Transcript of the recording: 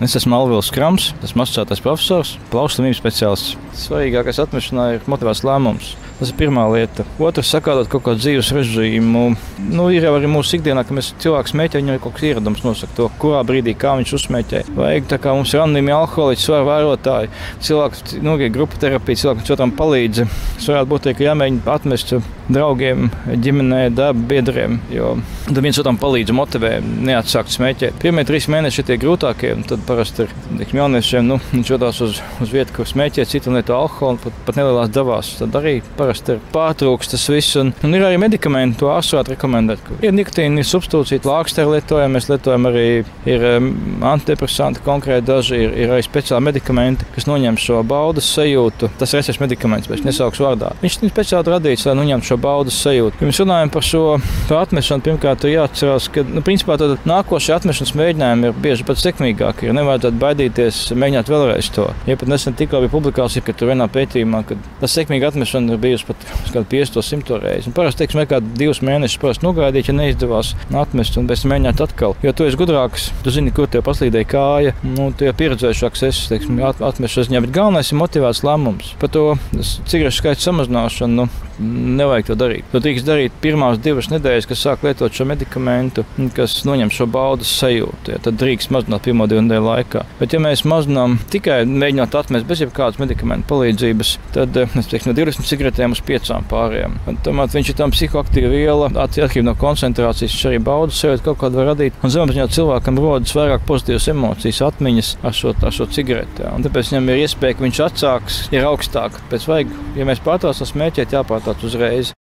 Es esmu Alvils Krams, esmu asociētais profesors, plaušu slimību speciālists. Svarīgākais atmešanā ir motivēts lēmums. Tas ir pirmā lieta. Otrs, sakārtot kaut kādu dzīves režīmu. Ir jau arī mūsu ikdienā, ka mēs cilvēku smēķē, viņam ir kaut kas ieradums nosaka to, kurā brīdī, kā viņš uzsmēķē. Vajag tā kā mums ir anonīmi alkoholiķi, svaru vērotāji, cilvēki, grupu terapija, cilvēki otram palīdz. Tas varētu būt, ka jāmēģina atmest draugiem, ģimenē, darba biedriem, jo tad viens otram palīdz motivē neatsākt smēķēt. Pirmie 3 mēneši ir tie grūtākie, un tad parasti ir jauniešiem, viņš jodās uz vietu, kur smēķē, citu lieto alkoholu, pat nelielās devās. Tad arī parasti ir pārtrūks tas viss, un ir arī medikamenti, to ārsts varētu rekomendēt. Ir nikotīna substitūcija, lāksteri lietojam, mēs lietojam arī antidepresanti konkrēti daži, ir arī speciāli medikamenti, kas noņem šo baudas sajūtu. Tas ir recepts medikaments, bet es nesaukšu vārdā. Viņš ir speciāli radīts, lai noņemtu šo baudas sajūtu. Ja mēs runājam par šo atmešanu, pirmkārt ir jāatcerās, ka principā nākošie atmešanas mēģinājumi ir bieži pat sekmīgāki. Nevajadzētu baidīties mēģināt vēlreiz to. Ja pat nesen tikko bija publikācija, ka tur vienā pētījumā, ka tas sekmīga atmešana ir bijusi pat kādu 50-100 reizi. Parasti, teiksim, kādu 2 mēnešus nogaidīt, ja neizdevās atmest un pēc tam mēģināt atkal. Jo tu esi gudrāks, tu zini, kur tev paslīdēja kāja, tu jau pieredzējušāks esi, teiksim, atmešanas ziņā, bet galvenais ir motivēts lēmums. Par to cigarešu skaita samazināšanu nevajag to darīt. To drīkst darīt pirmās 2 nedēļas, kas sāk lietot šo medikamentu, kas noņem šo baudas sajūtu. Ja, tad drīkst mazināt 1-2 nedēļu laikā. Bet ja mēs mazinām tikai mēģināt atmest bez jebkādas medikamentu palīdzības, tad no 20 cigaretēm uz 5 pārējām. Tomēr viņš ir tam psihoaktīva viela, atkarībā no koncentrācijas, viņš arī baudas sajūtu kaut kādu var radīt. Un zemapziņā cilvēkam rodas vairāk pozitīvas emocijas, atmiņas ar šo cigareti. Un tāpēc viņam ir iespēja, ka viņš atsāks, ir augstāk. Pēc vajag, ja mēs pārtraucam smēķēt, jāpārtrauc uzreiz.